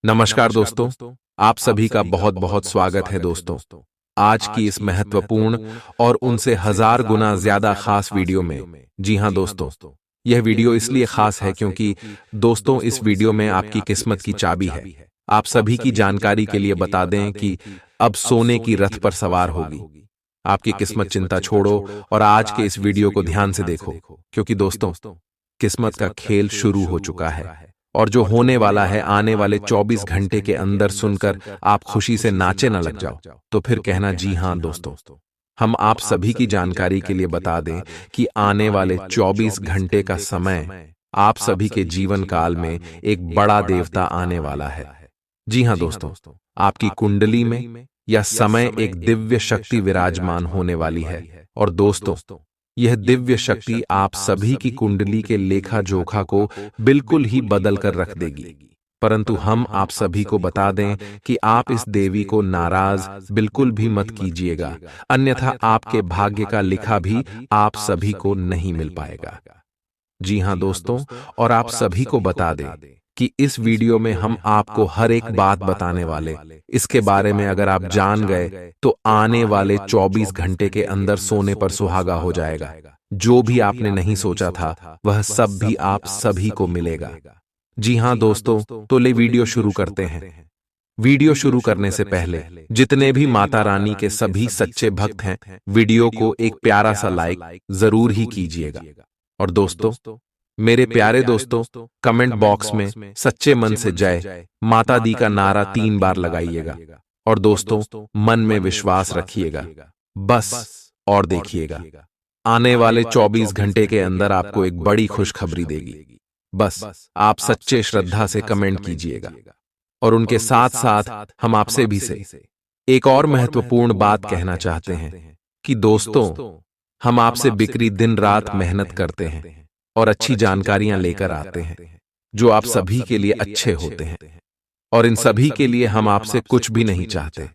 नमस्कार दोस्तों, आप सभी का बहुत बहुत स्वागत है दोस्तों। आज की इस महत्वपूर्ण और उनसे हजार गुना ज्यादा खास वीडियो में। जी हां दोस्तों, यह वीडियो इसलिए खास है क्योंकि दोस्तों इस वीडियो में आपकी किस्मत की चाबी है। आप सभी की जानकारी के लिए बता दें कि अब सोने की रथ पर सवार होगी आपकी किस्मत। चिंता छोड़ो और आज के इस वीडियो को ध्यान से देखो, क्योंकि दोस्तों किस्मत का खेल शुरू हो चुका है और जो होने वाला है आने वाले 24 घंटे के अंदर सुनकर आप खुशी से नाचे न लग जाओ तो फिर कहना जी हां दोस्तों। हम आप सभी की जानकारी के लिए बता दें कि आने वाले 24 घंटे का समय आप सभी के जीवन काल में एक बड़ा देवता आने वाला है। जी हां दोस्तों, आपकी कुंडली में या समय एक दिव्य शक्ति विराजमान होने वाली है। और दोस्तों यह दिव्य शक्ति आप सभी की कुंडली के लेखा जोखा को बिल्कुल ही बदल कर रख देगी। परंतु हम आप सभी को बता दें कि आप इस देवी को नाराज बिल्कुल भी मत कीजिएगा, अन्यथा आपके भाग्य का लिखा भी आप सभी को नहीं मिल पाएगा। जी हां दोस्तों, और आप सभी को बता दें कि इस वीडियो में हम आपको हर एक बात बताने वाले। इसके बारे में अगर आप जान गए तो आने वाले 24 घंटे के अंदर सोने पर सुहागा हो जाएगा। जो भी आपने नहीं सोचा था वह सब भी आप सभी को मिलेगा। जी हां दोस्तों, तो ले वीडियो शुरू करते हैं। वीडियो शुरू करने से पहले जितने भी माता रानी के सभी सच्चे भक्त हैं, वीडियो को एक प्यारा सा लाइक जरूर ही कीजिएगा। और दोस्तों मेरे प्यारे दोस्तों, कमेंट बॉक्स में सच्चे मन से जय माता दी का नारा 3 बार लगाइएगा। और दोस्तों मन में विश्वास रखिएगा बस, और देखिएगा आने वाले 24 घंटे के अंदर आपको एक बड़ी खुशखबरी देगी। बस आप सच्चे श्रद्धा से कमेंट कीजिएगा। और उनके साथ साथ हम आपसे भी से एक और महत्वपूर्ण बात कहना चाहते हैं कि दोस्तों हम आपसे बिक्री दिन रात मेहनत करते हैं और अच्छी जानकारियां लेकर आते हैं जो आप सभी के लिए अच्छे होते हैं। और इन सभी के लिए हम आपसे कुछ भी नहीं चाहते,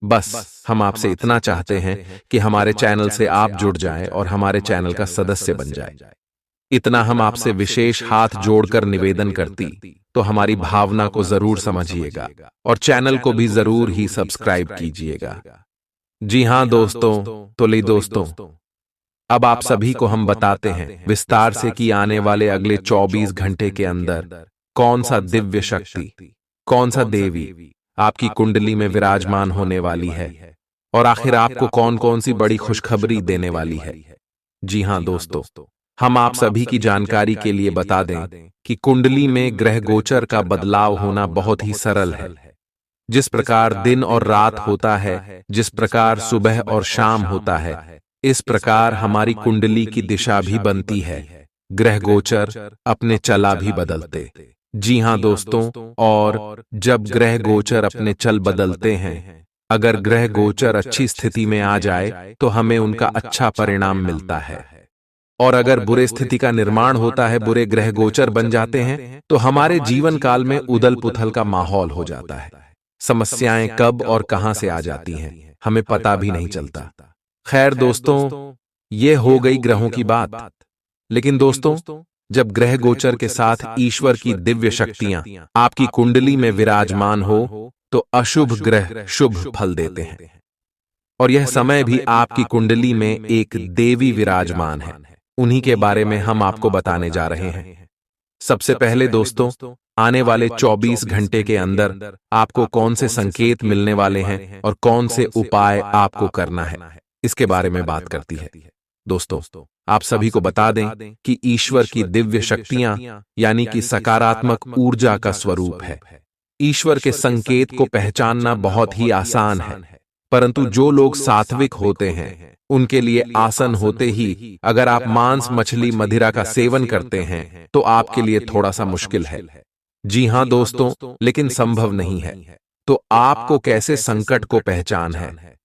बस हम आपसे इतना चाहते हैं कि हमारे चैनल से आप जुड़ जाएं और हमारे चैनल का सदस्य बन जाएं। इतना हम आपसे विशेष हाथ जोड़कर निवेदन करती तो हमारी भावना को जरूर समझिएगा और चैनल को भी जरूर ही सब्सक्राइब कीजिएगा। जी हां दोस्तों, तो ले दोस्तों अब आप सभी को हम बताते हैं विस्तार से कि आने वाले अगले 24 घंटे के अंदर कौन सा दिव्य शक्ति, कौन सा देवी आपकी कुंडली में विराजमान होने वाली है और आखिर आपको कौन कौन सी बड़ी खुशखबरी देने वाली है। जी हां दोस्तों, हम आप सभी की जानकारी के लिए बता दें कि कुंडली में ग्रह गोचर का बदलाव होना बहुत ही सरल है। जिस प्रकार दिन और रात होता है, जिस प्रकार सुबह और शाम होता है, इस प्रकार हमारी कुंडली की दिशा भी बनती है। ग्रह गोचर अपने चला भी बदलते। जी हां दोस्तों, और जब ग्रह गोचर अपने चल बदलते हैं, अगर ग्रह गोचर अच्छी स्थिति में आ जाए तो हमें उनका अच्छा परिणाम मिलता है। और अगर बुरे स्थिति का निर्माण होता है, बुरे ग्रह गोचर बन जाते हैं, तो हमारे जीवन काल में उदल पुथल का माहौल हो जाता है। समस्याएं कब और कहां से आ जाती हैं हमें पता भी नहीं चलता। खैर दोस्तों, ये हो गई ग्रहों की बात। लेकिन दोस्तों जब ग्रह गोचर के साथ ईश्वर की दिव्य शक्तियां आपकी कुंडली में विराजमान हो तो अशुभ ग्रह शुभ फल देते हैं। और यह समय भी आपकी कुंडली में एक देवी विराजमान है, उन्हीं के बारे में हम आपको बताने जा रहे हैं। सबसे पहले दोस्तों आने वाले 24 घंटे के अंदर आपको कौन से संकेत मिलने वाले हैं और कौन से उपाय आपको करना है, इसके बारे में बात करती है। दोस्तों आप सभी को बता दें कि ईश्वर की दिव्य शक्तियां यानी कि सकारात्मक ऊर्जा का स्वरूप है। ईश्वर के संकेत को पहचानना बहुत ही आसान है, परंतु जो लोग सात्विक होते हैं उनके लिए आसन होते ही अगर आप मांस मछली मदिरा का सेवन करते हैं तो आपके लिए थोड़ा सा मुश्किल है। जी हां दोस्तों, लेकिन संभव नहीं है। तो आपको कैसे संकट को पहचान है?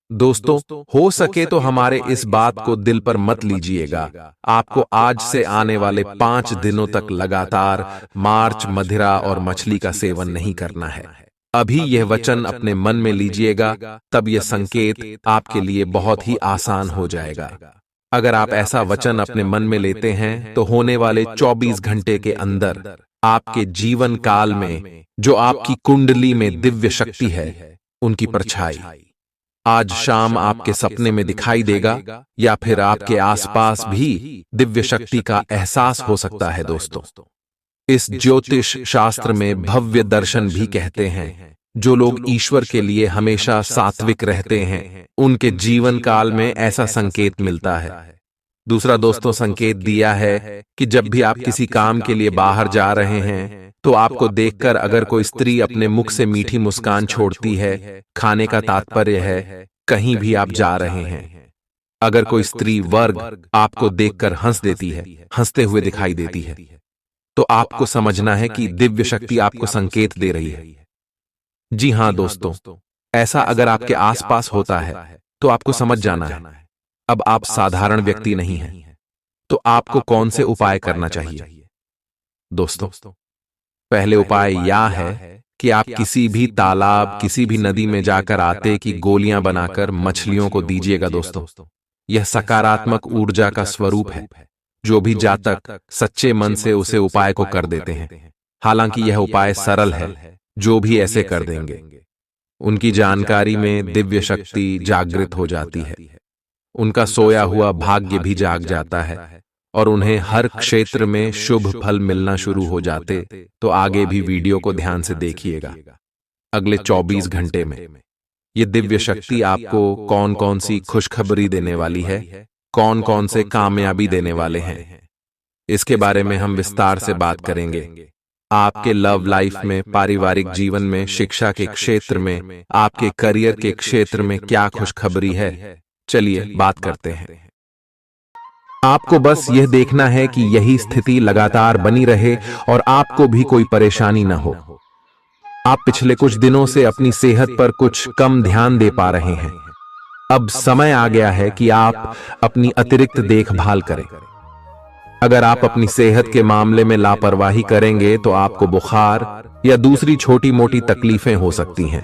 दोस्तों हो सके तो हमारे इस बात को दिल पर मत लीजिएगा। आपको आज से आने वाले 5 दिनों तक लगातार मांस मदिरा और मछली का सेवन नहीं करना है। अभी यह वचन अपने मन में लीजिएगा, तब यह संकेत आपके लिए बहुत ही आसान हो जाएगा। अगर आप ऐसा वचन अपने मन में लेते हैं तो होने वाले 24 घंटे के अंदर आपके जीवन काल में जो आपकी कुंडली में दिव्य शक्ति है, उनकी परछाई आज शाम आपके सपने में दिखाई देगा या फिर आपके आसपास भी दिव्य शक्ति का एहसास हो सकता है। दोस्तों, इस ज्योतिष शास्त्र में भव्य दर्शन भी कहते हैं। जो लोग ईश्वर के लिए हमेशा सात्विक रहते हैं, उनके जीवन काल में ऐसा संकेत मिलता है। दूसरा दोस्तों, संकेत दिया है कि जब भी आप किसी काम के लिए बाहर जा रहे हैं, तो आपको देखकर अगर कोई स्त्री अपने मुख से मीठी मुस्कान छोड़ती है, खाने का तात्पर्य है कहीं भी आप जा रहे हैं। अगर कोई स्त्री वर्ग आपको देखकर हंस देती है, हंसते हुए दिखाई देती है, तो आपको समझना है कि दिव्य शक्ति आपको संकेत दे रही है। जी हां दोस्तों, ऐसा अगर आपके आसपास होता है तो आपको समझ जाना है अब आप साधारण व्यक्ति नहीं हैं। तो आपको कौन से उपाय करना चाहिए? दोस्तों, पहले उपाय यह है कि आप किसी भी तालाब, किसी भी नदी में जाकर आटे की गोलियां बनाकर मछलियों को दीजिएगा। दोस्तों, यह सकारात्मक ऊर्जा का स्वरूप है। जो भी जातक सच्चे मन से उसे उपाय को कर देते हैं, हालांकि यह उपाय सरल है, जो भी ऐसे कर देंगे उनकी जानकारी में दिव्य शक्ति जागृत हो जाती है, उनका सोया हुआ भाग्य भी जाग जाता है और उन्हें हर क्षेत्र में शुभ फल मिलना शुरू हो जाते। तो आगे भी वीडियो को ध्यान से देखिएगा। अगले 24 घंटे में ये दिव्य शक्ति आपको कौन कौन सी खुशखबरी देने वाली है, कौन कौन से कामयाबी देने वाले हैं, इसके बारे में हम विस्तार से बात करेंगे। आपके लव लाइफ में, पारिवारिक जीवन में, शिक्षा के क्षेत्र में, आपके करियर के क्षेत्र में क्या खुशखबरी है, चलिए बात करते हैं। आपको बस यह देखना है कि यही स्थिति लगातार बनी रहे और आपको भी कोई परेशानी न हो। आप पिछले कुछ दिनों से अपनी सेहत पर कुछ कम ध्यान दे पा रहे हैं। अब समय आ गया है कि आप अपनी अतिरिक्त देखभाल करें। अगर आप अपनी सेहत के मामले में लापरवाही करेंगे तो आपको बुखार या दूसरी छोटी मोटी तकलीफें हो सकती हैं।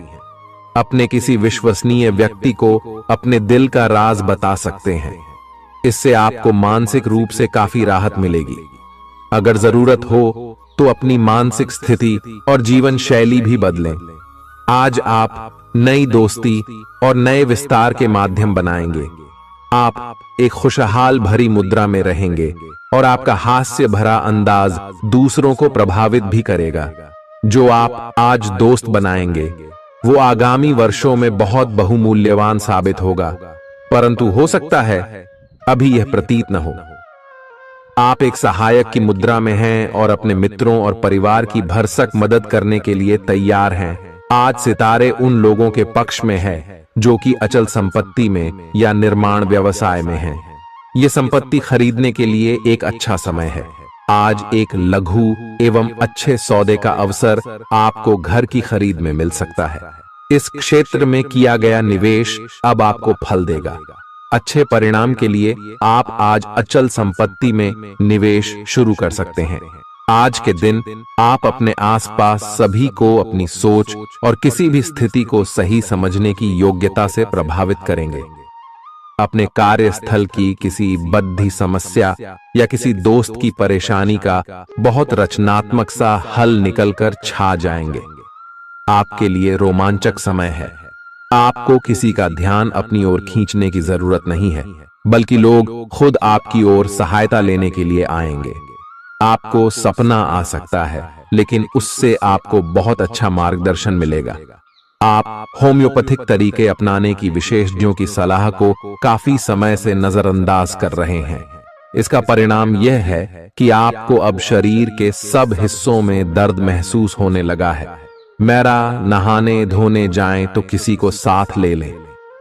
अपने किसी विश्वसनीय व्यक्ति को अपने दिल का राज बता सकते हैं। इससे आपको मानसिक रूप से काफी राहत मिलेगी। अगर जरूरत हो तो अपनी मानसिक स्थिति और जीवन शैली भी बदलें। आज आप नई दोस्ती और नए विस्तार के माध्यम बनाएंगे। आप एक खुशहाल भरी मुद्रा में रहेंगे और आपका हास्य भरा अंदाज दूसरों को प्रभावित भी करेगा। जो आप आज दोस्त बनाएंगे वो आगामी वर्षों में बहुत बहुमूल्यवान साबित होगा, परंतु हो सकता है अभी यह प्रतीत न हो। आप एक सहायक की मुद्रा में हैं और अपने मित्रों और परिवार की भरसक मदद करने के लिए तैयार हैं। आज सितारे उन लोगों के पक्ष में है जो कि अचल संपत्ति में या निर्माण व्यवसाय में हैं। ये संपत्ति खरीदने के लिए एक अच्छा समय है। आज एक लघु एवं अच्छे सौदे का अवसर आपको घर की खरीद में मिल सकता है। इस क्षेत्र में किया गया निवेश अब आपको फल देगा। अच्छे परिणाम के लिए आप आज अचल संपत्ति में निवेश शुरू कर सकते हैं। आज के दिन आप अपने आसपास सभी को अपनी सोच और किसी भी स्थिति को सही समझने की योग्यता से प्रभावित करेंगे। अपने कार्यस्थल की किसी बद्धी समस्या या किसी दोस्त की परेशानी का बहुत रचनात्मक सा हल निकलकर छा जाएंगे। आपके लिए रोमांचक समय है। आपको किसी का ध्यान अपनी ओर खींचने की जरूरत नहीं है, बल्कि लोग खुद आपकी ओर सहायता लेने के लिए आएंगे। आपको सपना आ सकता है, लेकिन उससे आपको बहुत अच्छा मार्गदर्शन मिलेगा। आप होम्योपैथिक तरीके अपनाने की विशेषज्ञों की सलाह को काफी समय से नजरअंदाज कर रहे हैं। इसका परिणाम यह है कि आपको अब शरीर के सब हिस्सों में दर्द महसूस होने लगा है। मेरा नहाने धोने जाएं तो किसी को साथ ले लें।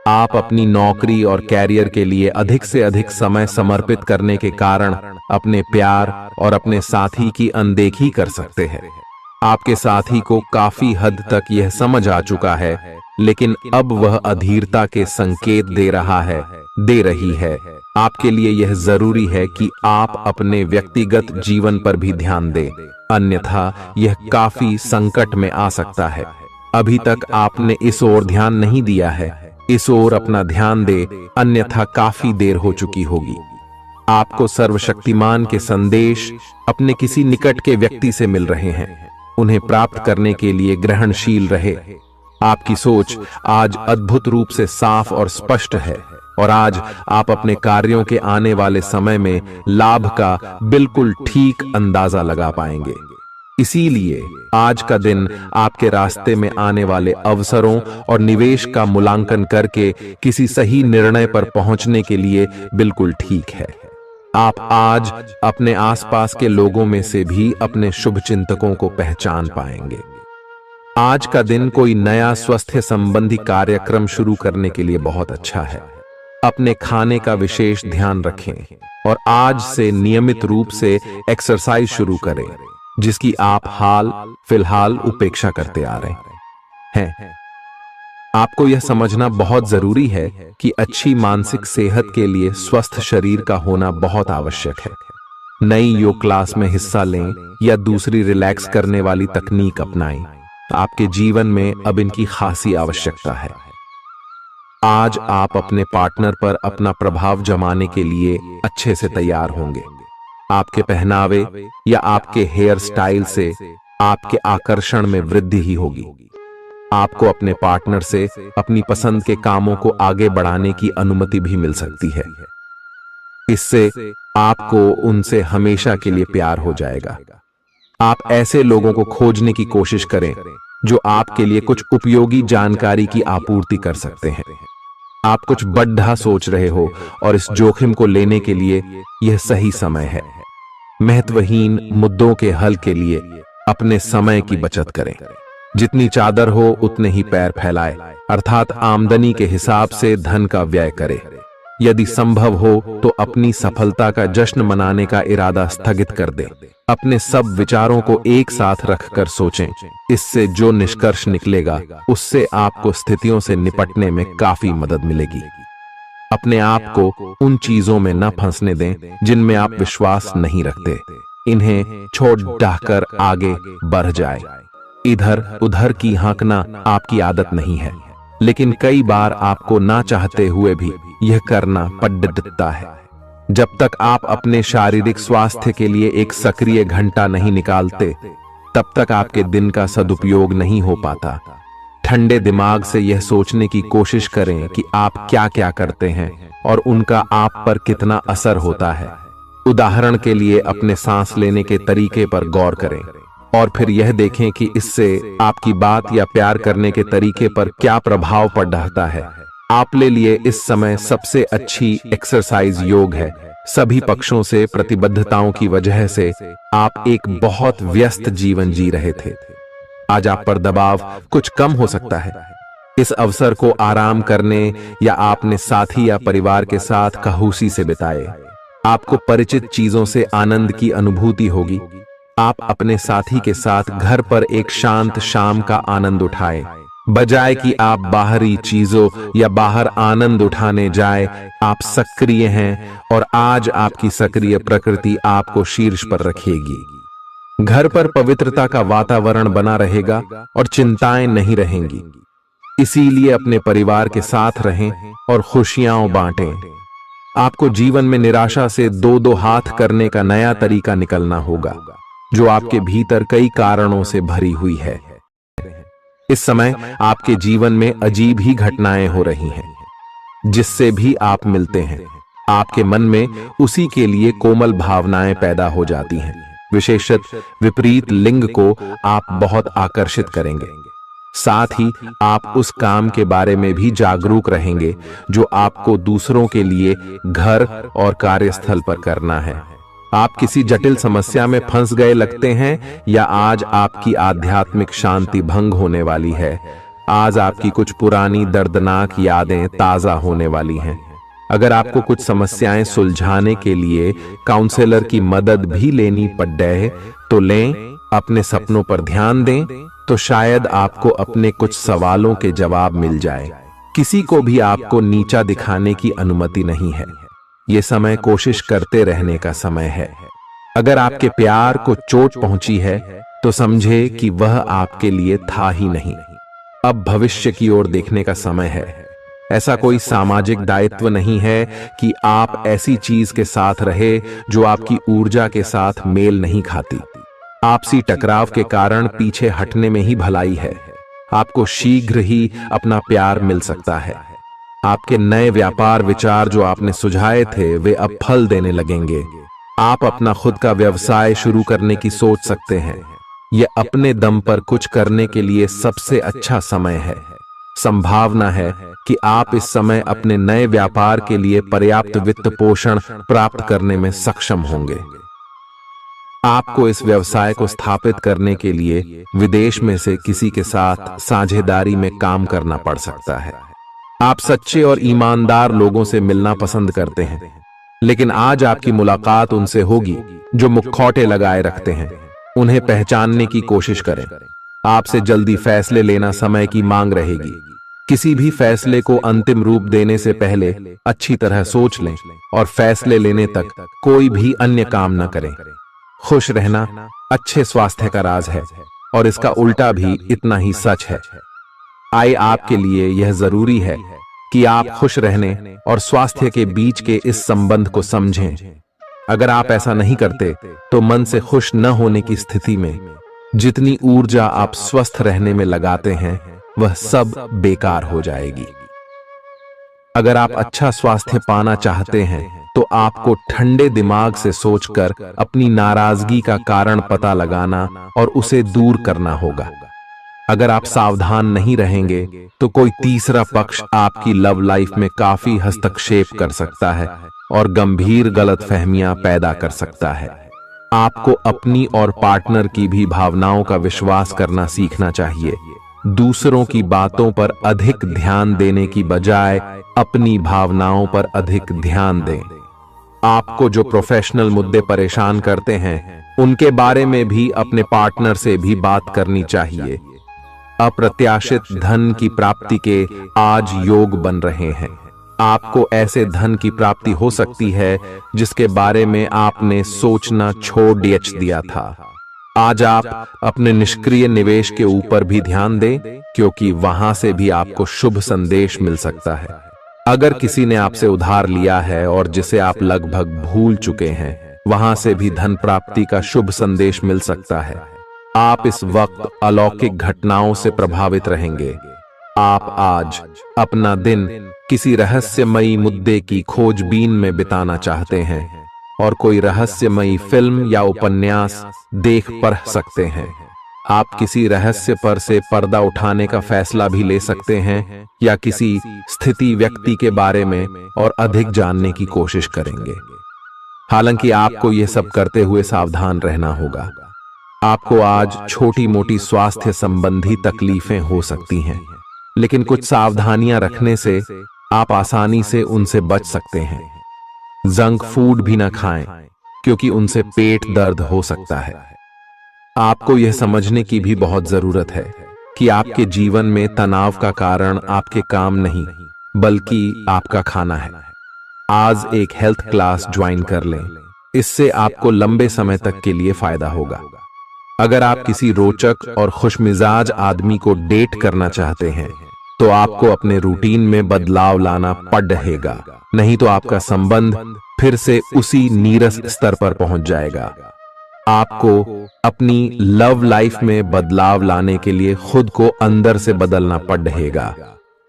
आप अपनी नौकरी और कैरियर के लिए अधिक से अधिक समय समर्पित करने के कारण अपने प्यार और अपने साथी की अनदेखी कर सकते हैं। आपके साथी को काफी हद तक यह समझ आ चुका है, लेकिन अब वह अधीरता के संकेत दे रही है। आपके लिए यह जरूरी है कि आप अपने व्यक्तिगत जीवन पर भी ध्यान दें, अन्यथा यह काफी संकट में आ सकता है। अभी तक आपने इस ओर ध्यान नहीं दिया है, इस ओर अपना ध्यान दे, अन्यथा काफी देर हो चुकी होगी। आपको सर्वशक्तिमान के संदेश अपने किसी निकट के व्यक्ति से मिल रहे हैं। उन्हें प्राप्त करने के लिए ग्रहणशील रहे। आपकी सोच आज अद्भुत रूप से साफ और स्पष्ट है और आज आप अपने कार्यों के आने वाले समय में लाभ का बिल्कुल ठीक अंदाजा लगा पाएंगे। इसीलिए आज का दिन आपके रास्ते में आने वाले अवसरों और निवेश का मूल्यांकन करके किसी सही निर्णय पर पहुंचने के लिए बिल्कुल ठीक है। आप आज अपने आसपास के लोगों में से भी अपने शुभ चिंतकों को पहचान पाएंगे। आज का दिन कोई नया स्वास्थ्य संबंधी कार्यक्रम शुरू करने के लिए बहुत अच्छा है। अपने खाने का विशेष ध्यान रखें और आज से नियमित रूप से एक्सरसाइज शुरू करें, जिसकी आप फिलहाल उपेक्षा करते आ रहे हैं। आपको यह समझना बहुत जरूरी है कि अच्छी मानसिक सेहत के लिए स्वस्थ शरीर का होना बहुत आवश्यक है। नई योग क्लास में हिस्सा लें या दूसरी रिलैक्स करने वाली तकनीक अपनाएं। आपके जीवन में अब इनकी खासी आवश्यकता है। आज आप अपने पार्टनर पर अपना प्रभाव जमाने के लिए अच्छे से तैयार होंगे। आपके पहनावे या आपके हेयर स्टाइल से आपके आकर्षण में वृद्धि ही होगी। आपको अपने पार्टनर से अपनी पसंद के कामों को आगे बढ़ाने की अनुमति भी मिल सकती है। इससे आपको उनसे हमेशा के लिए प्यार हो जाएगा। आप ऐसे लोगों को खोजने की कोशिश करें जो आपके लिए कुछ उपयोगी जानकारी की आपूर्ति कर सकते हैं। आप कुछ बड़ा सोच रहे हो और इस जोखिम को लेने के लिए यह सही समय है। महत्वहीन मुद्दों के हल के लिए अपने समय की बचत करें। जितनी चादर हो उतने ही पैर फैलाए, अर्थात आमदनी के हिसाब से धन का व्यय करें। यदि संभव हो तो अपनी सफलता का जश्न मनाने का इरादा स्थगित कर दें। अपने सब विचारों को एक साथ रखकर सोचें। इससे जो निष्कर्ष निकलेगा उससे आपको स्थितियों से निपटने में काफी मदद मिलेगी। अपने आप को उन चीजों में न फंसने दें जिनमें आप विश्वास नहीं रखते। इन्हें छोड़ डाहकर आगे बढ़ जाए। इधर उधर की हाँकना आपकी आदत नहीं है, लेकिन कई बार आपको ना चाहते हुए भी यह करना पड़ता है। जब तक आप अपने शारीरिक स्वास्थ्य के लिए एक सक्रिय घंटा नहीं निकालते, तब तक आपके दिन का सदुपयोग नहीं हो पाता। ठंडे दिमाग से यह सोचने की कोशिश करें कि आप क्या क्या करते हैं और उनका आप पर कितना असर होता है। उदाहरण के लिए अपने सांस लेने के तरीके पर गौर करें और फिर यह देखें कि इससे आपकी बात या प्यार करने के तरीके पर क्या प्रभाव पड़ रहा है। आपके लिए इस समय सबसे अच्छी एक्सरसाइज योग है। सभी पक्षों से प्रतिबद्धताओं की वजह से आप एक बहुत व्यस्त जीवन जी रहे थे। आज आप पर दबाव कुछ कम हो सकता है। इस अवसर को आराम करने या अपने साथी या परिवार के साथ खौशी से बिताए। आपको परिचित चीजों से आनंद की अनुभूति होगी। आप अपने साथी के साथ घर पर एक शांत शाम का आनंद उठाएं, बजाय कि आप बाहरी चीजों या बाहर आनंद उठाने जाए। आप सक्रिय हैं और आज आपकी सक्रिय प्रकृति आपको शीर्ष पर रखेगी। घर पर पवित्रता का वातावरण बना रहेगा और चिंताएं नहीं रहेंगी। इसीलिए अपने परिवार के साथ रहें और खुशियां बांटें। आपको जीवन में निराशा से दो हाथ करने का नया तरीका निकलना होगा, जो आपके भीतर कई कारणों से भरी हुई है। इस समय आपके जीवन में अजीब ही घटनाएं हो रही हैं। जिससे भी आप मिलते हैं, आपके मन में उसी के लिए कोमल भावनाएं पैदा हो जाती हैं। विशेषतः विपरीत लिंग को आप बहुत आकर्षित करेंगे। साथ ही आप उस काम के बारे में भी जागरूक रहेंगे जो आपको दूसरों के लिए घर और कार्यस्थल पर करना है। आप किसी जटिल समस्या में फंस गए लगते हैं या आज आपकी आध्यात्मिक शांति भंग होने वाली है। आज आपकी कुछ पुरानी दर्दनाक यादें ताजा होने वाली हैं। अगर आपको कुछ समस्याएं सुलझाने के लिए काउंसलर की मदद भी लेनी पड़े तो लें। अपने सपनों पर ध्यान दें तो शायद आपको अपने कुछ सवालों के जवाब मिल जाए। किसी को भी आपको नीचा दिखाने की अनुमति नहीं है। ये समय कोशिश करते रहने का समय है। अगर आपके प्यार को चोट पहुंची है तो समझे कि वह आपके लिए था ही नहीं। अब भविष्य की ओर देखने का समय है। ऐसा कोई सामाजिक दायित्व नहीं है कि आप ऐसी चीज के साथ रहे जो आपकी ऊर्जा के साथ मेल नहीं खाती। आपसी टकराव के कारण पीछे हटने में ही भलाई है। आपको शीघ्र ही अपना प्यार मिल सकता है। आपके नए व्यापार विचार जो आपने सुझाए थे वे अब फल देने लगेंगे। आप अपना खुद का व्यवसाय शुरू करने की सोच सकते हैं। यह अपने दम पर कुछ करने के लिए सबसे अच्छा समय है। संभावना है कि आप इस समय अपने नए व्यापार के लिए पर्याप्त वित्त पोषण प्राप्त करने में सक्षम होंगे। आपको इस व्यवसाय को स्थापित करने के लिए विदेश में से किसी के साथ साझेदारी में काम करना पड़ सकता है। आप सच्चे और ईमानदार लोगों से मिलना पसंद करते हैं, लेकिन आज आपकी मुलाकात उनसे होगी जो मुखौटे लगाए रखते हैं। उन्हें पहचानने की कोशिश करें। आपसे जल्दी फैसले लेना समय की मांग रहेगी। किसी भी फैसले को अंतिम रूप देने से पहले अच्छी तरह सोच लें और फैसले लेने तक कोई भी अन्य काम न करें। खुश रहना अच्छे स्वास्थ्य का राज है और इसका उल्टा भी इतना ही सच है। आए आपके लिए यह जरूरी है कि आप खुश रहने और स्वास्थ्य के बीच के इस संबंध को समझें। अगर आप ऐसा नहीं करते तो मन से खुश न होने की स्थिति में जितनी ऊर्जा आप स्वस्थ रहने में लगाते हैं वह सब बेकार हो जाएगी। अगर आप अच्छा स्वास्थ्य पाना चाहते हैं तो आपको ठंडे दिमाग से सोचकर अपनी नाराजगी का कारण पता लगाना और उसे दूर करना होगा। अगर आप सावधान नहीं रहेंगे तो कोई तीसरा पक्ष आपकी लव लाइफ में काफी हस्तक्षेप कर सकता है और गंभीर गलतफहमियां पैदा कर सकता है। आपको अपनी और पार्टनर की भी भावनाओं का विश्वास करना सीखना चाहिए। दूसरों की बातों पर अधिक ध्यान देने की बजाय अपनी भावनाओं पर अधिक ध्यान दें। आपको जो प्रोफेशनल मुद्दे परेशान करते हैं उनके बारे में भी अपने पार्टनर से भी बात करनी चाहिए। अप्रत्याशित धन की प्राप्ति के आज योग बन रहे हैं। आपको ऐसे धन की प्राप्ति हो सकती है जिसके बारे में आपने सोचना छोड़ दिया था। आज आप अपने निष्क्रिय निवेश के ऊपर भी ध्यान दें, क्योंकि वहां से भी आपको शुभ संदेश मिल सकता है। अगर किसी ने आपसे उधार लिया है और जिसे आप लगभग भूल चुके हैं, वहां से भी धन प्राप्ति का शुभ संदेश मिल सकता है। आप इस वक्त अलौकिक घटनाओं से प्रभावित रहेंगे। आप आज अपना दिन किसी रहस्यमयी मुद्दे की खोजबीन में बिताना चाहते हैं और कोई रहस्यमयी फिल्म या उपन्यास देख पढ़ सकते हैं। आप किसी रहस्य पर से पर्दा उठाने का फैसला भी ले सकते हैं या किसी स्थिति व्यक्ति के बारे में और अधिक जानने की कोशिश करेंगे। हालांकि आपको यह सब करते हुए सावधान रहना होगा। आपको आज छोटी मोटी स्वास्थ्य संबंधी तकलीफें हो सकती हैं, लेकिन कुछ सावधानियां रखने से आप आसानी से उनसे बच सकते हैं। जंक फूड भी ना खाएं, क्योंकि उनसे पेट दर्द हो सकता है। आपको यह समझने की भी बहुत जरूरत है कि आपके जीवन में तनाव का कारण आपके काम नहीं, बल्कि आपका खाना है। आज एक हेल्थ क्लास ज्वाइन कर लें, इससे आपको लंबे समय तक के लिए फायदा होगा। अगर आप किसी रोचक और खुशमिजाज आदमी को डेट करना चाहते हैं तो आपको अपने रूटीन में बदलाव लाना पड़ेगा, नहीं तो आपका संबंध फिर से उसी नीरस स्तर पर पहुंच जाएगा। आपको अपनी लव लाइफ में बदलाव लाने के लिए खुद को अंदर से बदलना पड़ेगा।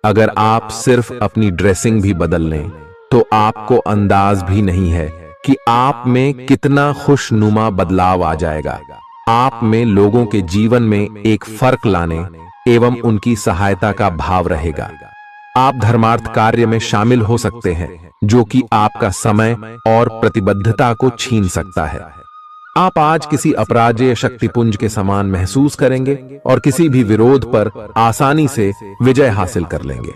अगर आप सिर्फ अपनी ड्रेसिंग भी बदल लें तो आपको अंदाज भी नहीं है कि आप में कितना खुशनुमा बदलाव आ जाएगा। आप में लोगों के जीवन में एक फर्क लाने एवं उनकी सहायता का भाव रहेगा। आप धर्मार्थ कार्य में शामिल हो सकते हैं, जो कि आपका समय और प्रतिबद्धता को छीन सकता है। आप आज किसी अपराजेय शक्तिपुंज के समान महसूस करेंगे और किसी भी विरोध पर आसानी से विजय हासिल कर लेंगे।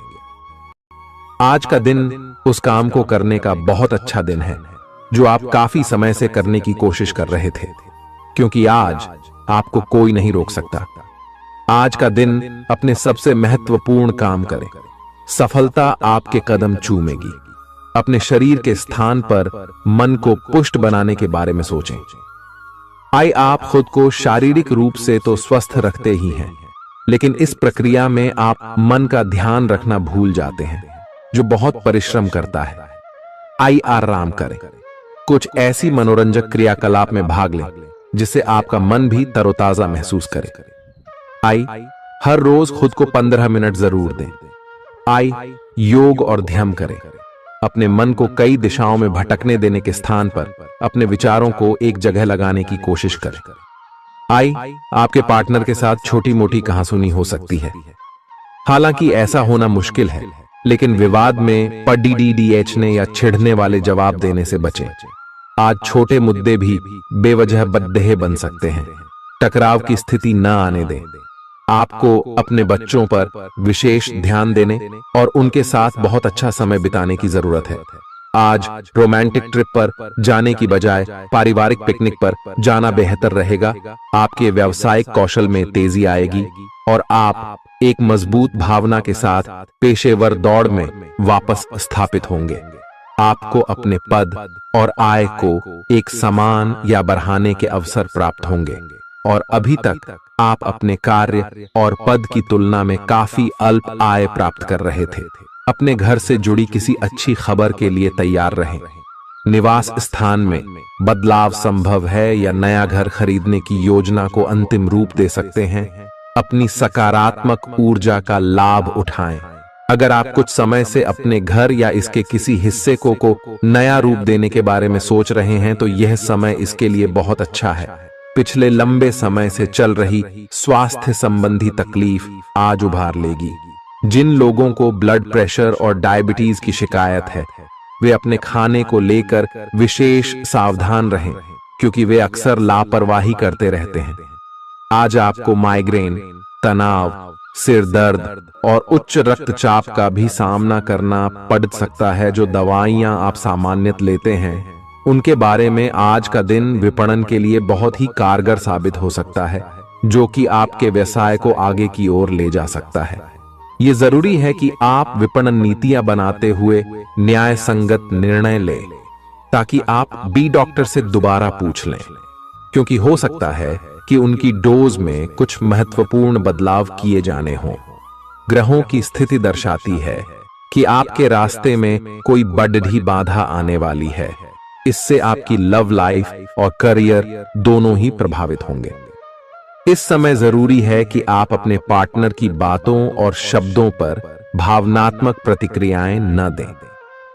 आज का दिन उस काम को करने का बहुत अच्छा दिन है जो आप काफी समय से करने की कोशिश कर रहे थे, क्योंकि आज आपको कोई नहीं रोक सकता। आज का दिन अपने सबसे महत्वपूर्ण काम करें। सफलता आपके कदम चूमेगी। अपने शरीर के स्थान पर मन को पुष्ट बनाने के बारे में सोचें। आप खुद को शारीरिक रूप से तो स्वस्थ रखते ही हैं, लेकिन इस प्रक्रिया में आप मन का ध्यान रखना भूल जाते हैं। जो बहुत परिश्रम करता है। आइए आराम करें, कुछ ऐसी मनोरंजक क्रियाकलाप में भाग लें जिससे आपका मन भी तरोताजा महसूस करे। आइए हर रोज खुद को 15 मिनट जरूर दें। आइए योग और ध्यान करें। अपने मन को कई दिशाओं में भटकने देने के स्थान पर अपने विचारों को एक जगह लगाने की कोशिश करें। आइए आपके पार्टनर के साथ छोटी मोटी कहासुनी हो सकती है। हालांकि ऐसा होना मुश्किल है, लेकिन विवाद में पढ़ने या छिड़ने वाले जवाब देने से बचें। आज छोटे मुद्दे भी बेवजह बद्देह बन सकते हैं। टकराव की स्थिति न आने दें। आपको अपने बच्चों पर विशेष ध्यान देने और उनके साथ बहुत अच्छा समय बिताने की जरूरत है। आज रोमांटिक ट्रिप पर जाने की बजाय पारिवारिक पिकनिक पर जाना बेहतर रहेगा। आपके व्यावसायिक कौशल में तेजी आएगी और आप एक मजबूत भावना के साथ पेशेवर दौड़ में वापस स्थापित होंगे। आपको अपने पद और आय को एक समान या बढ़ाने के अवसर प्राप्त होंगे और अभी तक आप अपने कार्य और पद की तुलना में काफी अल्प आय प्राप्त कर रहे थे। अपने घर से जुड़ी किसी अच्छी खबर के लिए तैयार रहें। निवास स्थान में बदलाव संभव है या नया घर खरीदने की योजना को अंतिम रूप दे सकते हैं। अपनी सकारात्मक ऊर्जा का लाभ उठाएं। अगर आप कुछ समय से अपने घर या इसके किसी हिस्से को नया रूप देने के बारे में सोच रहे हैं तो यह समय इसके लिए बहुत अच्छा है। पिछले लंबे समय से चल रही स्वास्थ्य संबंधी तकलीफ आज उभार लेगी। जिन लोगों को ब्लड प्रेशर और डायबिटीज की शिकायत है, वे अपने खाने को लेकर विशेष सावधान रहें, क्योंकि वे अक्सर लापरवाही करते रहते हैं। आज आपको माइग्रेन, तनाव, सिर दर्द और उच्च रक्तचाप का भी सामना करना पड़ सकता है। जो दवाइयां आप सामान्यत लेते हैं, उनके बारे में आज का दिन विपणन के लिए बहुत ही कारगर साबित हो सकता है, जो कि आपके व्यवसाय को आगे की ओर ले जा सकता है। ये जरूरी है कि आप विपणन नीतियां बनाते हुए न्याय संगत निर्णय लें, ताकि आप बी डॉक्टर से दोबारा पूछ लें, क्योंकि हो सकता है कि उनकी डोज में कुछ महत्वपूर्ण बदलाव किए जाने हों। ग्रहों की स्थिति दर्शाती है कि आपके रास्ते में कोई बड़ी बाधा आने वाली है। इससे आपकी लव लाइफ और करियर दोनों ही प्रभावित होंगे। इस समय जरूरी है कि आप अपने पार्टनर की बातों और शब्दों पर भावनात्मक प्रतिक्रियाएं न दें।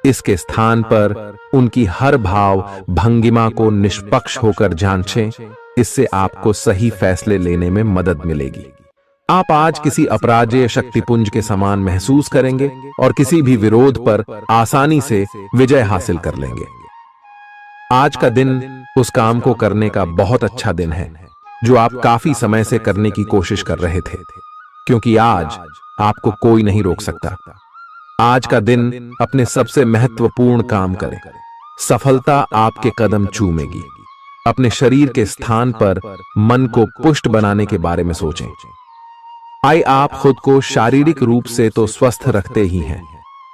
इसके स्थान पर उनकी हर भाव भंगिमा को निष्पक्ष होकर जांचें। इससे आपको सही फैसले लेने में मदद मिलेगी। आप आज किसी अपराजेय शक्तिपुंज के समान महसूस करेंगे और किसी भी विरोध पर आसानी से विजय हासिल कर लेंगे। आज का दिन उस काम को करने का बहुत अच्छा दिन है जो आप काफी समय से करने की कोशिश कर रहे थे, क्योंकि आज आपको कोई नहीं रोक सकता। आज का दिन अपने सबसे महत्वपूर्ण काम करें। सफलता आपके कदम चूमेगी। अपने शरीर के स्थान पर मन को पुष्ट बनाने के बारे में सोचें। आइए आप खुद को शारीरिक रूप से तो स्वस्थ रखते ही हैं,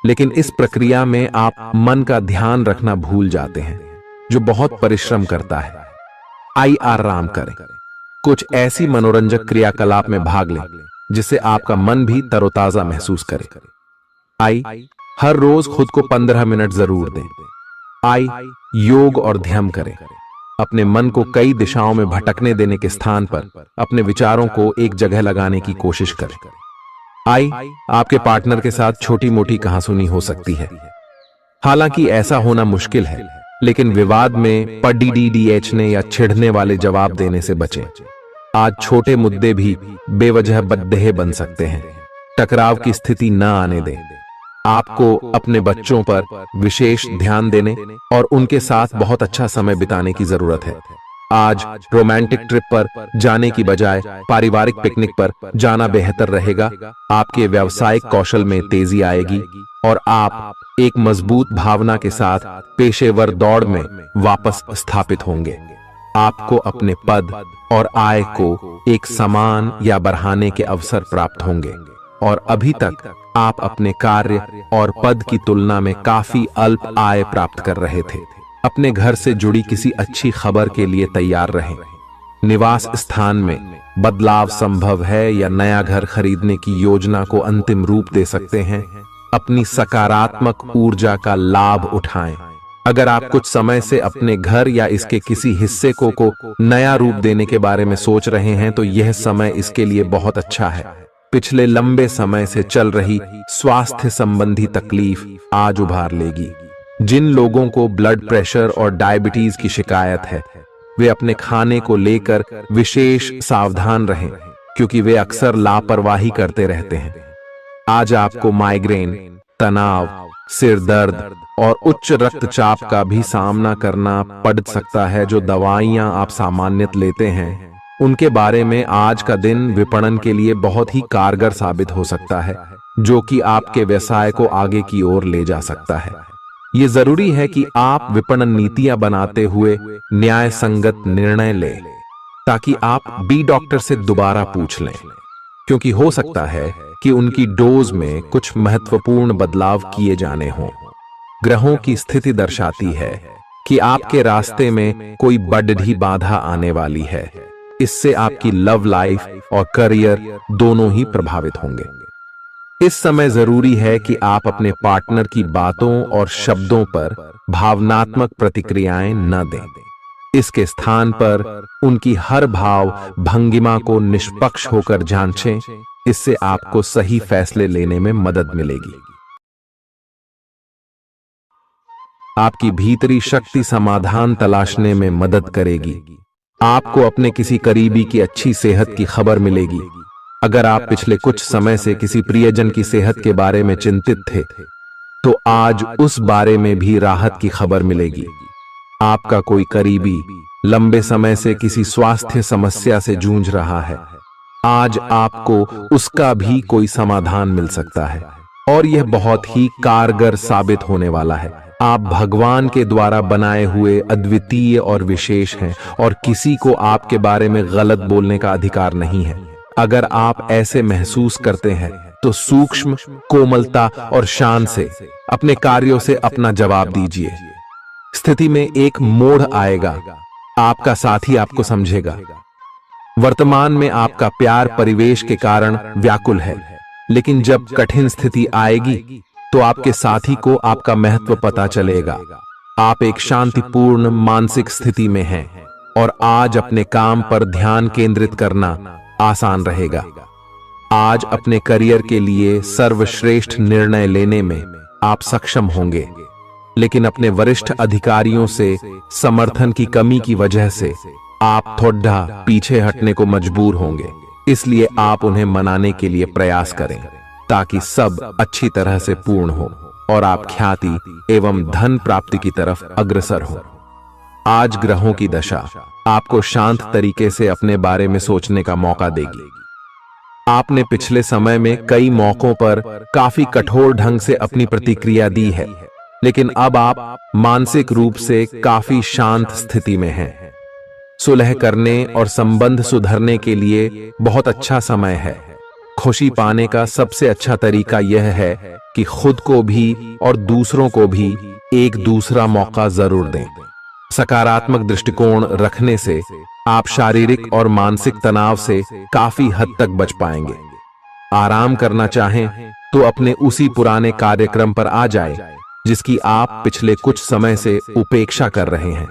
लेकिन इस प्रक्रिया में आप मन का ध्यान रखना भूल जाते हैं, जो बहुत परिश्रम करता है। आइए आराम करें। कुछ ऐसी मनोरंजक क्रियाकलाप में भाग लें जिससे आपका मन भी तरोताजा महसूस करे। आइए हर रोज खुद को 15 मिनट जरूर दें। आइए योग और ध्यान करें। अपने मन को कई दिशाओं में भटकने देने के स्थान पर अपने विचारों को एक जगह लगाने की कोशिश करें। आइए आपके पार्टनर के साथ छोटी मोटी कहासुनी हो सकती है। हालांकि ऐसा होना मुश्किल है, लेकिन विवाद में पढ़ने या छिड़ने वाले जवाब देने से बचें। आज छोटे मुद्दे भी बेवजह बद्देह बन सकते हैं। टकराव की स्थिति न आने दें। आपको अपने बच्चों पर विशेष ध्यान देने और उनके साथ बहुत अच्छा समय बिताने की जरूरत है। आज रोमांटिक ट्रिप पर जाने की बजाय पारिवारिक पिकनिक पर जाना बेहतर रहेगा। आपके व्यावसायिक कौशल में तेजी आएगी और आप एक मजबूत भावना के साथ पेशेवर दौड़ में वापस स्थापित होंगे। आपको अपने पद और आय को एक समान या बढ़ाने के अवसर प्राप्त होंगे और अभी तक आप अपने कार्य और पद की तुलना में काफी अल्प आय प्राप्त कर रहे थे। अपने घर से जुड़ी किसी अच्छी खबर के लिए तैयार रहें। निवास स्थान में बदलाव संभव है या नया घर खरीदने की योजना को अंतिम रूप दे सकते हैं। अपनी सकारात्मक ऊर्जा का लाभ उठाएं। अगर आप कुछ समय से अपने घर या इसके किसी हिस्से को नया रूप देने के बारे में सोच रहे हैं तो यह समय इसके लिए बहुत अच्छा है। पिछले लंबे समय से चल रही स्वास्थ्य संबंधी तकलीफ आज उभार लेगी। जिन लोगों को ब्लड प्रेशर और डायबिटीज की शिकायत है वे अपने खाने को लेकर विशेष सावधान रहें, क्योंकि वे अक्सर लापरवाही करते रहते हैं। आज आपको माइग्रेन, तनाव, सिर दर्द और उच्च रक्तचाप का भी सामना करना पड़ सकता है। जो दवाइयां आप सामान्यतः लेते हैं उनके बारे में आज का दिन विपणन के लिए बहुत ही कारगर साबित हो सकता है, जो कि आपके व्यवसाय को आगे की ओर ले जा सकता है। ये जरूरी है कि आप विपणन नीतियां बनाते हुए न्याय संगत निर्णय लें, ताकि आप बी डॉक्टर से दोबारा पूछ लें, क्योंकि हो सकता है कि उनकी डोज में कुछ महत्वपूर्ण बदलाव किए जाने हों। ग्रहों की स्थिति दर्शाती है कि आपके रास्ते में कोई बड़ी बाधा आने वाली है। इससे आपकी लव लाइफ और करियर दोनों ही प्रभावित होंगे। इस समय जरूरी है कि आप अपने पार्टनर की बातों और शब्दों पर भावनात्मक प्रतिक्रियाएं न दें। इसके स्थान पर उनकी हर भाव भंगिमा को निष्पक्ष होकर जांचें। इससे आपको सही फैसले लेने में मदद मिलेगी। आपकी भीतरी शक्ति समाधान तलाशने में मदद करेगी। आपको अपने किसी करीबी की अच्छी सेहत की खबर मिलेगी। अगर आप पिछले कुछ समय से किसी प्रियजन की सेहत के बारे में चिंतित थे तो आज उस बारे में भी राहत की खबर मिलेगी। आपका कोई करीबी लंबे समय से किसी स्वास्थ्य समस्या से जूझ रहा है, आज आपको उसका भी कोई समाधान मिल सकता है और यह बहुत ही कारगर साबित होने वाला है। आप भगवान के द्वारा बनाए हुए अद्वितीय और विशेष हैं और किसी को आपके बारे में गलत बोलने का अधिकार नहीं है। अगर आप ऐसे महसूस करते हैं तो सूक्ष्म, कोमलता और शान से अपने कार्यों से अपना जवाब दीजिए। स्थिति में एक मोड़ आएगा, आपका साथी आपको समझेगा। वर्तमान में आपका प्यार परिवेश के कारण व्याकुल है, लेकिन जब कठिन स्थिति आएगी तो आपके साथी को आपका महत्व पता चलेगा। आप एक शांतिपूर्ण मानसिक स्थिति में हैं और आज अपने काम पर ध्यान केंद्रित करना आसान रहेगा। आज अपने करियर के लिए सर्वश्रेष्ठ निर्णय लेने में आप सक्षम होंगे, लेकिन अपने वरिष्ठ अधिकारियों से समर्थन की कमी की वजह से आप थोड़ा पीछे हटने को मजबूर होंगे। इसलिए आप उन्हें मनाने के लिए प्रयास करें ताकि सब अच्छी तरह से पूर्ण हो और आप ख्याति एवं धन प्राप्ति की तरफ अग्रसर हो। आज ग्रहों की दशा आपको शांत तरीके से अपने बारे में सोचने का मौका देगी। आपने पिछले समय में कई मौकों पर काफी कठोर ढंग से अपनी प्रतिक्रिया दी है, लेकिन अब आप मानसिक रूप से काफी शांत स्थिति में हैं। सुलह करने और संबंध सुधरने के लिए बहुत अच्छा समय है। खुशी पाने का सबसे अच्छा तरीका यह है कि खुद को भी और दूसरों को भी एक दूसरा मौका जरूर दें। सकारात्मक दृष्टिकोण रखने से आप शारीरिक और मानसिक तनाव से काफी हद तक बच पाएंगे। आराम करना चाहें तो अपने उसी पुराने कार्यक्रम पर आ जाएं, जिसकी आप पिछले कुछ समय से उपेक्षा कर रहे हैं।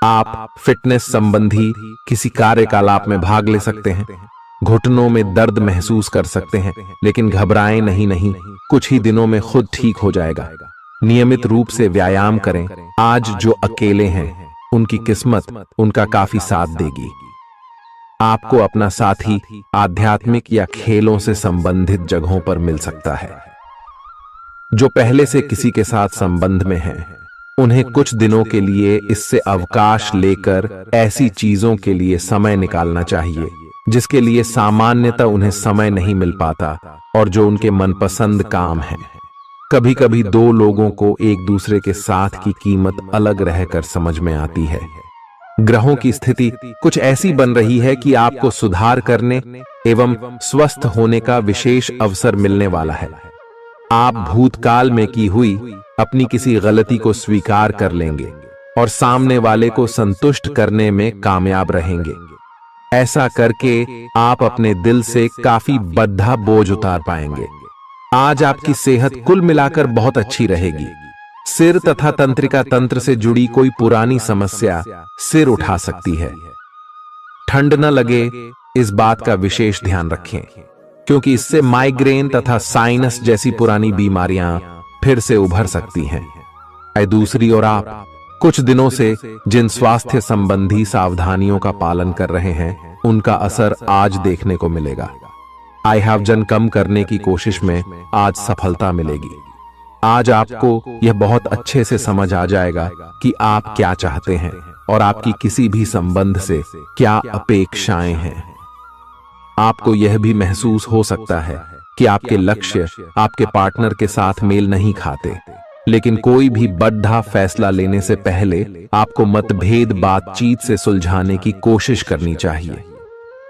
आप फिटनेस संबंधी किसी कार्यकलाप में भाग ले सकते हैं। घुटनों में दर्द महसूस कर सकते हैं, लेकिन घबराएं नहीं, कुछ ही दिनों में खुद ठीक हो जाएगा। नियमित रूप से व्यायाम करें। आज जो अकेले हैं उनकी किस्मत उनका काफी साथ देगी। आपको अपना साथी आध्यात्मिक या खेलों से संबंधित जगहों पर मिल सकता है। जो पहले से किसी के साथ संबंध में हैं, उन्हें कुछ दिनों के लिए इससे अवकाश लेकर ऐसी चीजों के लिए समय निकालना चाहिए जिसके लिए सामान्यतः उन्हें समय नहीं मिल पाता और जो उनके मनपसंद काम है। कभी कभी दो लोगों को एक दूसरे के साथ की कीमत अलग रहकर समझ में आती है। ग्रहों की स्थिति कुछ ऐसी बन रही है कि आपको सुधार करने एवं स्वस्थ होने का विशेष अवसर मिलने वाला है। आप भूतकाल में की हुई अपनी किसी गलती को स्वीकार कर लेंगे और सामने वाले को संतुष्ट करने में कामयाब रहेंगे। ऐसा करके आप अपने दिल से काफी बद्धा बोझ उतार पाएंगे। आज आपकी सेहत कुल मिलाकर बहुत अच्छी रहेगी। सिर तथा तंत्रिका तंत्र से जुड़ी कोई पुरानी समस्या सिर उठा सकती है। ठंड न लगे, इस बात का विशेष ध्यान रखें, क्योंकि इससे माइग्रेन तथा साइनस जैसी पुरानी बीमारियां फिर से उभर सकती हैं। दूसरी ओर आप कुछ दिनों से जिन स्वास्थ्य संबंधी सावधानियों का पालन कर रहे हैं, उनका असर आज देखने को मिलेगा। आई हैव वजन कम करने की कोशिश में आज सफलता मिलेगी। आज आपको यह बहुत अच्छे से समझ आ जाएगा कि आप क्या चाहते हैं और आपकी किसी भी संबंध से क्या अपेक्षाएं हैं। आपको यह भी महसूस हो सकता है कि आपके लक्ष्य आपके पार्टनर के साथ मेल नहीं खाते, लेकिन कोई भी बड़ा फैसला लेने से पहले आपको मतभेद बातचीत से सुलझाने की कोशिश करनी चाहिए।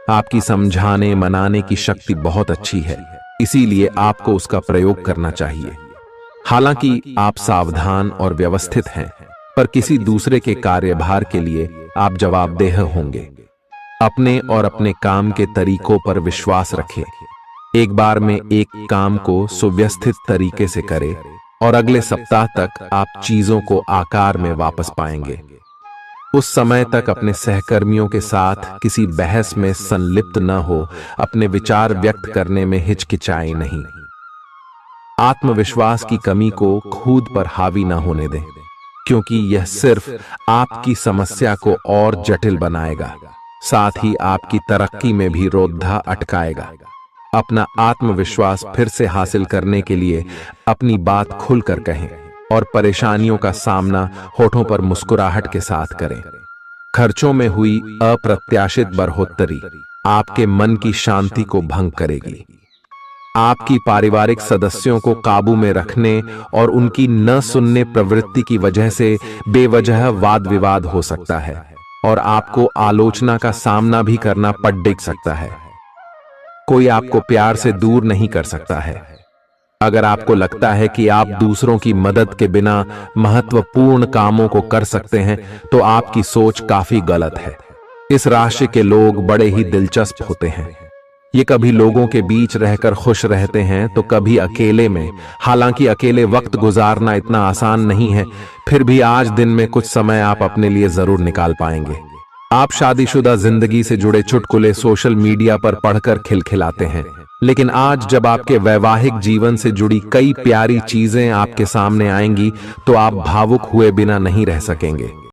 आपकी समझाने मनाने की शक्ति बहुत अच्छी है, इसीलिए आपको उसका प्रयोग करना चाहिए। हालांकि आप सावधान और व्यवस्थित हैं, पर किसी दूसरे के कार्यभार के लिए आप जवाबदेह होंगे। अपने और अपने काम के तरीकों पर विश्वास रखें। एक बार में एक काम को सुव्यवस्थित तरीके से करें और अगले सप्ताह तक आप चीजों को आकार में वापस पाएंगे। उस समय तक अपने सहकर्मियों के साथ किसी बहस में संलिप्त न हो, अपने विचार व्यक्त करने में हिचकिचाएं नहीं। आत्मविश्वास की कमी को खुद पर हावी न होने दें, क्योंकि यह सिर्फ आपकी समस्या को और जटिल बनाएगा, साथ ही आपकी तरक्की में भी रोधा अटकाएगा। अपना आत्मविश्वास फिर से हासिल करने के लिए अपनी बात खुलकर कहें और परेशानियों का सामना होठों पर मुस्कुराहट के साथ करें। खर्चों में हुई अप्रत्याशित बढ़ोतरी आपके मन की शांति को भंग करेगी। आपकी पारिवारिक सदस्यों को काबू में रखने और उनकी न सुनने प्रवृत्ति की वजह से बेवजह वाद विवाद हो सकता है और आपको आलोचना का सामना भी करना पड़ सकता है। कोई आपको प्यार से दूर नहीं कर सकता है। अगर आपको लगता है कि आप दूसरों की मदद के बिना महत्वपूर्ण कामों को कर सकते हैं, तो आपकी सोच काफी गलत है। इस राशि के लोग बड़े ही दिलचस्प होते हैं। ये कभी लोगों के बीच रहकर खुश रहते हैं तो कभी अकेले में। हालांकि अकेले वक्त गुजारना इतना आसान नहीं है, फिर भी आज दिन में कुछ समय आप अपने लिए जरूर निकाल पाएंगे। आप शादीशुदा जिंदगी से जुड़े चुटकुले सोशल मीडिया पर पढ़कर खिलखिलाते हैं, लेकिन आज जब आपके वैवाहिक जीवन से जुड़ी कई प्यारी चीजें आपके सामने आएंगी, तो आप भावुक हुए बिना नहीं रह सकेंगे।